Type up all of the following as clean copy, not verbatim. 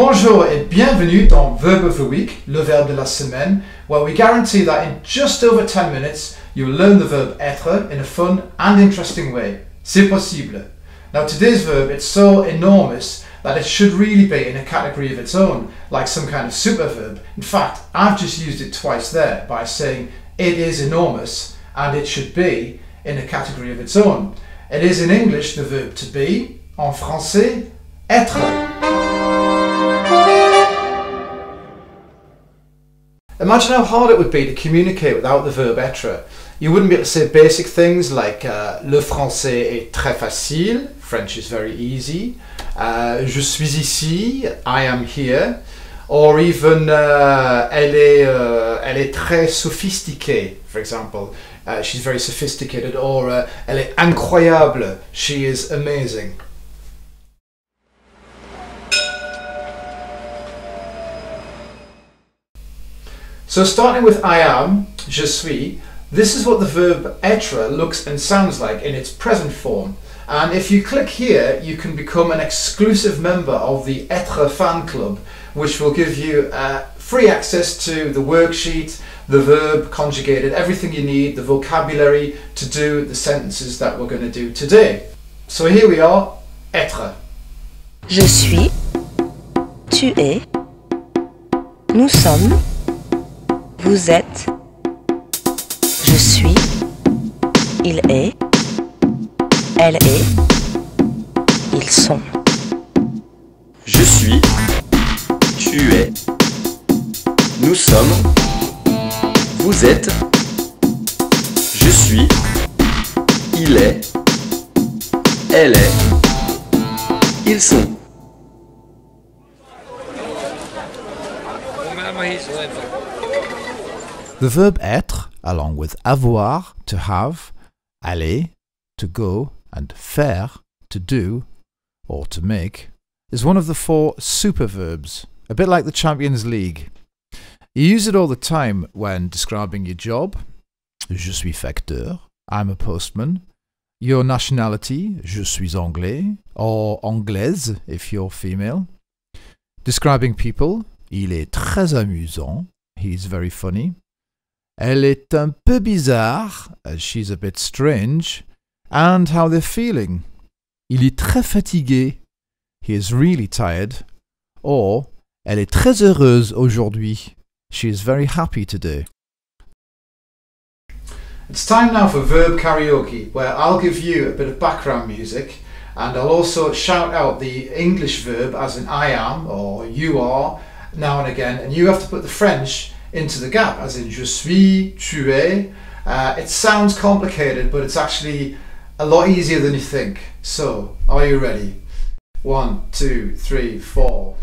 Bonjour et bienvenue dans Verb of the Week, le verbe de la semaine, where we guarantee that in just over 10 minutes you'll learn the verb être in a fun and interesting way. C'est possible. Now today's verb, it's so enormous that it should really be in a category of its own, like some kind of superverb. In fact, I've just used it twice there by saying it is enormous and it should be in a category of its own. It is in English the verb to be, en français, être. Imagine how hard it would be to communicate without the verb être. You wouldn't be able to say basic things like le français est très facile, French is very easy, je suis ici, I am here, or even elle est très sophistiquée, for example, she's very sophisticated, or elle est incroyable, she is amazing. So starting with I am, je suis, this is what the verb être looks and sounds like in its present form. And if you click here, you can become an exclusive member of the Être fan club, which will give you free access to the worksheet, the verb, conjugated, everything you need, the vocabulary to do the sentences that we're going to do today. So here we are, être. Je suis, tu es, nous sommes, vous êtes, je suis, il est, elle est, ils sont. Je suis, tu es, nous sommes, vous êtes, je suis, il est, elle est, ils sont. The verb être, along with avoir, to have, aller, to go, and faire, to do, or to make, is one of the 4 superverbs, a bit like the Champions League. You use it all the time when describing your job. Je suis facteur, I'm a postman. Your nationality, je suis anglais, or anglaise if you're female. Describing people, il est très amusant, he's very funny. Elle est un peu bizarre, she's a bit strange. And how they're feeling. Il est très fatigué, he is really tired. Or, elle est très heureuse aujourd'hui, she is very happy today. It's time now for verb karaoke, where I'll give you a bit of background music and I'll also shout out the English verb as in I am or you are now and again, and you have to put the French into the gap as in je suis, tu es. It sounds complicated, but it's actually a lot easier than you think. So, are you ready? 1, 2, 3, 4.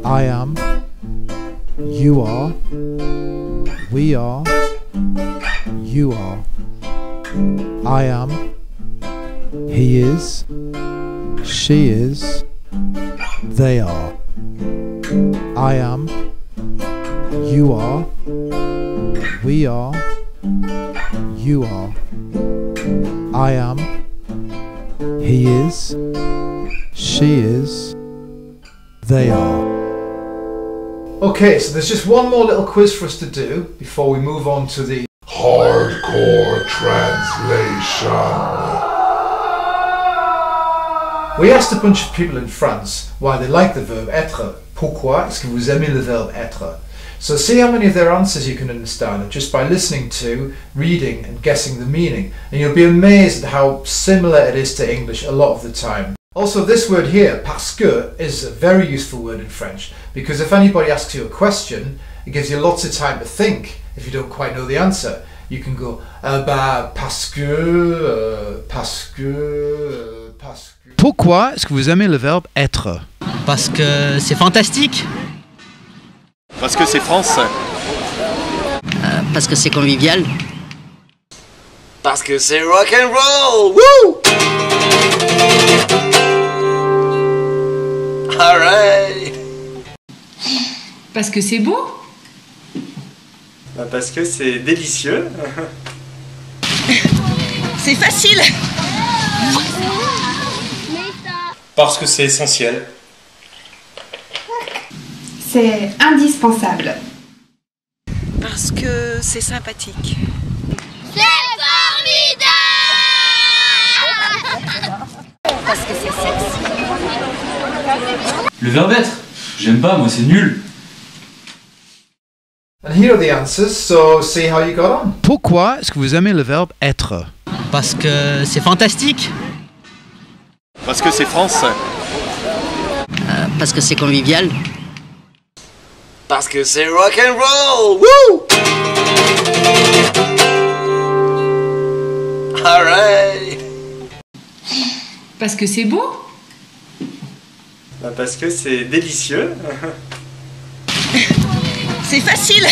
I am, you are, we are, you are. I am, he is, she is, they are. I am, you are, we are, you are. I am, he is, she is, they are. Okay, so there's just one more little quiz for us to do before we move on to the hardcore translation. We asked a bunch of people in France why they like the verb être. Pourquoi est-ce que vous aimez le verbe être? So see how many of their answers you can understand just by listening to, reading and guessing the meaning. And you'll be amazed at how similar it is to English a lot of the time. Also, this word here, parce que, is a very useful word in French because if anybody asks you a question, it gives you lots of time to think if you don't quite know the answer. You can go, parce que. Pourquoi est-ce que vous aimez le verbe être? Parce que c'est fantastique. Parce que c'est français. Parce que c'est convivial. Parce que c'est rock and roll. Woo! All right. Parce que c'est beau. Parce que c'est délicieux. C'est facile. Parce que c'est essentiel. C'est indispensable. Parce que c'est sympathique. Parce que c'est sexy. Le verbe être. J'aime pas, moi c'est nul. And here are the answers, so see how you got on. Pourquoi est-ce que vous aimez le verbe être? Parce que c'est fantastique. Parce que c'est français. Parce que c'est convivial. Parce que c'est rock and roll. Woo! Alright. Parce que c'est beau. Parce que c'est délicieux. C'est facile.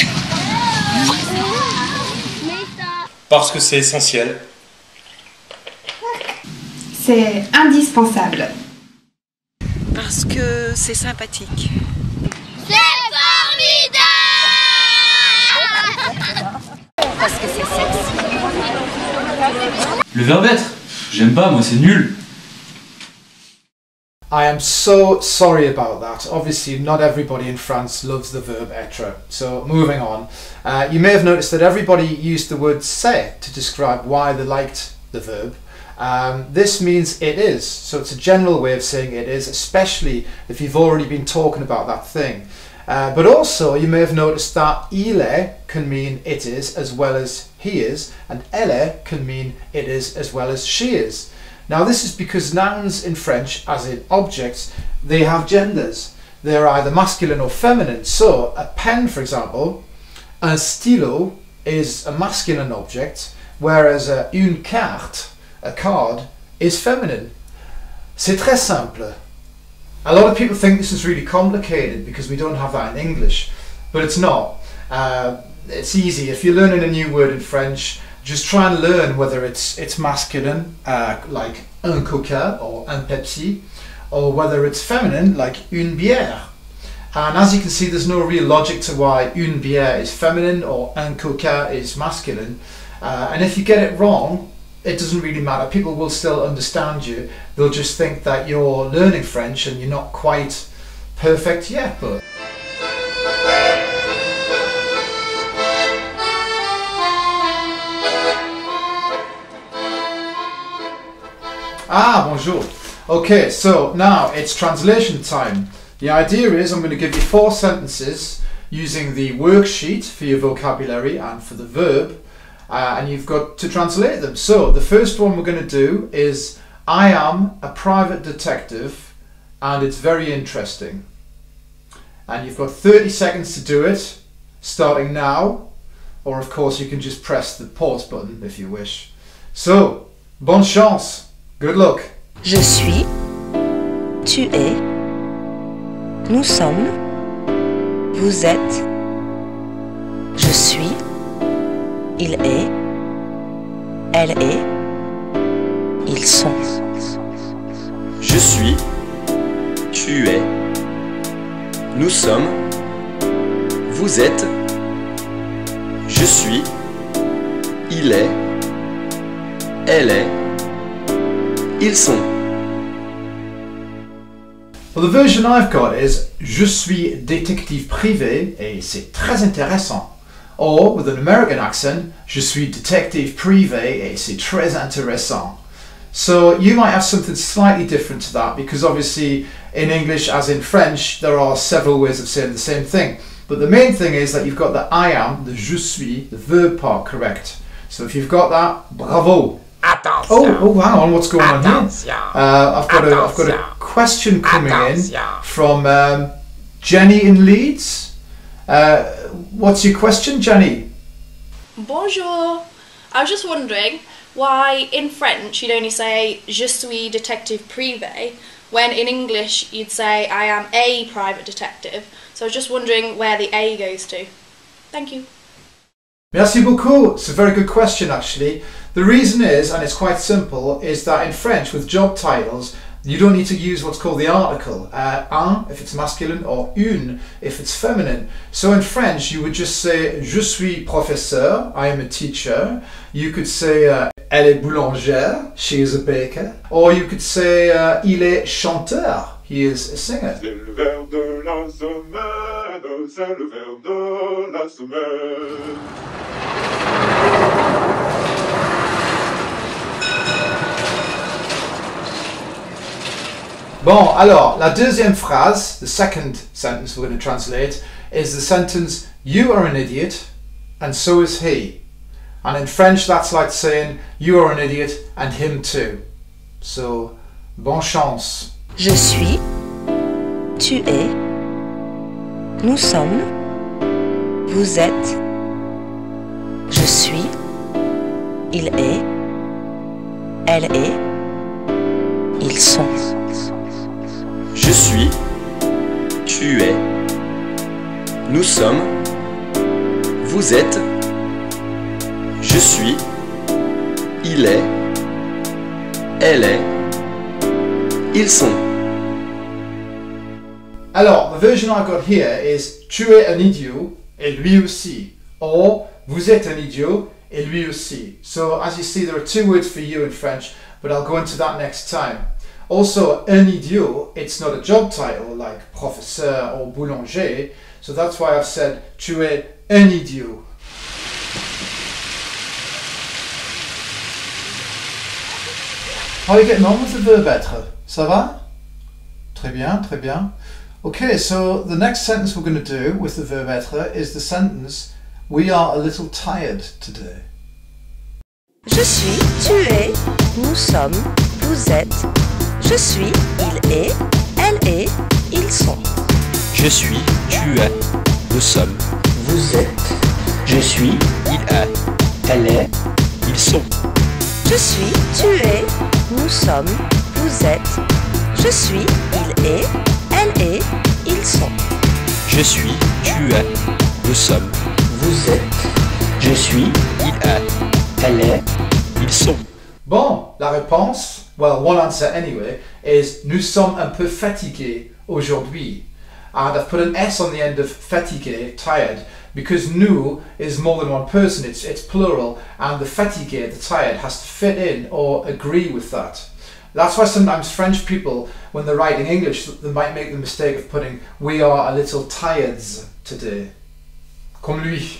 Parce que c'est essentiel. C'est indispensable. Parce que c'est sympathique. Parce que c'est sexy. Le verbe être. J'aime pas, moi c'est nul. I am so sorry about that. Obviously, not everybody in France loves the verb être. So, moving on. You may have noticed that everybody used the word c'est to describe why they liked the verb. This means it is. So, it's a general way of saying it is, especially if you've already been talking about that thing. But also, you may have noticed that il est can mean it is as well as he is, and elle can mean it is as well as she is. Now this is because nouns in French, as in objects, they have genders. They're either masculine or feminine. So a pen, for example, un stylo is a masculine object, whereas une carte, a card, is feminine. C'est très simple. A lot of people think this is really complicated because we don't have that in English, but it's not. It's easy. If you're learning a new word in French, just try and learn whether it's masculine, like un coca or un Pepsi, or whether it's feminine, like une bière. And as you can see, there's no real logic to why une bière is feminine or un coca is masculine. And if you get it wrong, it doesn't really matter. People will still understand you. They'll just think that you're learning French and you're not quite perfect yet, but... Ah, bonjour. Okay, so now it's translation time. The idea is I'm going to give you 4 sentences using the worksheet for your vocabulary and for the verb, and you've got to translate them. So the first one we're going to do is I am a private detective and it's very interesting. And you've got 30 seconds to do it, starting now, or of course you can just press the pause button if you wish. So, bonne chance! Good luck. Je suis, tu es, nous sommes, vous êtes, je suis, il est, elle est, ils sont. Je suis, tu es, nous sommes, vous êtes, je suis, il est, elle est, ils sont. Well, the version I've got is Je suis détective privé et c'est très intéressant. Or, with an American accent, Je suis détective privé et c'est très intéressant. So you might have something slightly different to that because obviously in English as in French there are several ways of saying the same thing. But the main thing is that you've got the I am, the je suis, the verb part correct. So if you've got that, bravo! Attention. Oh, hang on, what's going on here? I've got Attention. a question coming Attention. in from Jenny in Leeds. What's your question, Jenny? Bonjour. I was just wondering why in French you'd only say Je suis détective privé when in English you'd say I am a private detective. So I was just wondering where the A goes to. Thank you. Merci beaucoup. It's a very good question actually. The reason is, and it's quite simple, is that in French with job titles you don't need to use what's called the article. Un if it's masculine or une if it's feminine. So in French you would just say Je suis professeur, I am a teacher. You could say elle est boulangère, she is a baker. Or you could say, il est chanteur, he is a singer. C'est le verbe de la semaine, c'est le verbe de la semaine. Bon, alors, la deuxième phrase, the second sentence we're going to translate, is the sentence, you are an idiot, and so is he. And in French, that's like saying, you are an idiot, and him too. So, bonne chance. Je suis, tu es, nous sommes, vous êtes, je suis, il est, elle est, ils sont. Je suis, tu es, nous sommes, vous êtes, je suis, il est, elle est, ils sont. Alors, the version I got here is tu es un idiot et lui aussi, or vous êtes un idiot et lui aussi. So as you see, there are two words for you in French, but I'll go into that next time. Also, un idiot, it's not a job title like professeur or boulanger, so that's why I've said tu es un idiot. How are you getting on with the verb être? Ça va? Très bien, très bien. Okay, so the next sentence we're going to do with the verb être is the sentence, we are a little tired today. Je suis, tu es, nous sommes, vous êtes, je suis, il est, elle est, ils sont. Je suis, tu es, nous sommes, vous êtes, je suis, il est, elle est, ils sont. Je suis, tu es, nous sommes, vous êtes, je suis, il est, elle est, ils sont. Je suis, tu es, nous sommes, vous êtes, je suis, il est, elle est, ils sont. Bon, la réponse, well, one answer anyway, is nous sommes un peu fatigués aujourd'hui. And I've put an S on the end of fatigué, tired, because nous is more than one person, it's plural, and the fatigué, the tired, has to fit in or agree with that. That's why sometimes French people, when they're writing English, they might make the mistake of putting, we are a little tired today. Comme lui.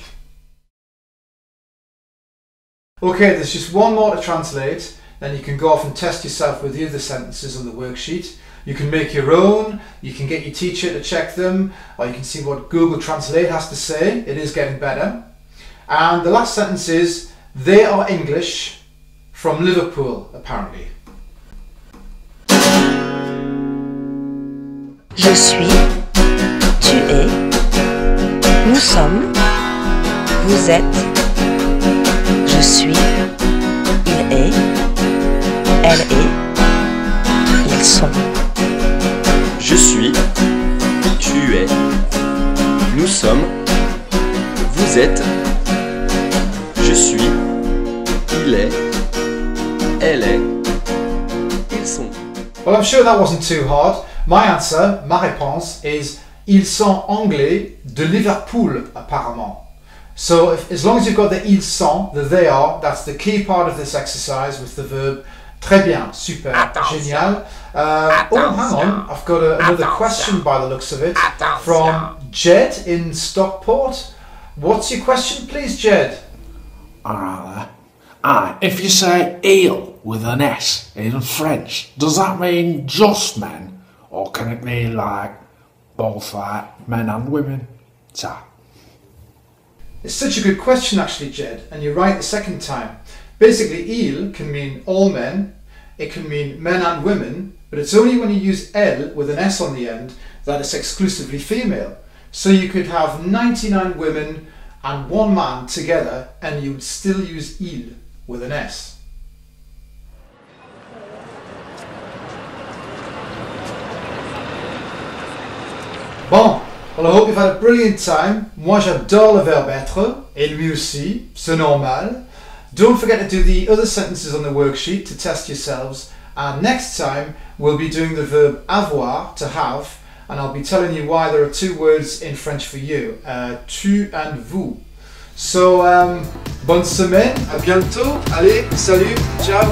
Okay, there's just one more to translate, then you can go off and test yourself with the other sentences on the worksheet. You can make your own, you can get your teacher to check them, or you can see what Google Translate has to say. It is getting better. And the last sentence is, they are English from Liverpool, apparently. Je suis, tu es, nous sommes, vous êtes, je suis, il est, elle est, ils sont. Je suis, tu es, nous sommes, vous êtes, je suis, il est, elle est, ils sont. Well, I'm sure that wasn't too hard. My answer, ma réponse, is ils sont anglais de Liverpool, apparemment. So as long as you've got the ils sont, the they are, that's the key part of this exercise with the verb. Très bien, super, génial. Oh, hang on, I've got another question by the looks of it from Jed in Stockport. What's your question, please, Jed? Alright there. If you say eel with an S in French, does that mean just men? Or can it mean like both like men and women? It's such a good question actually, Jed, and you're right the second time. Basically, il can mean all men, it can mean men and women, but it's only when you use elle with an S on the end that it's exclusively female. So you could have 99 women and one man together and you would still use il with an S. Bon, well, I hope you've had a brilliant time. Moi j'adore le verbe être, et lui aussi, c'est normal. Don't forget to do the other sentences on the worksheet to test yourselves, and next time we'll be doing the verb avoir, to have, and I'll be telling you why there are two words in French for you, tu and vous. So, bonne semaine, à bientôt, allez, salut, ciao.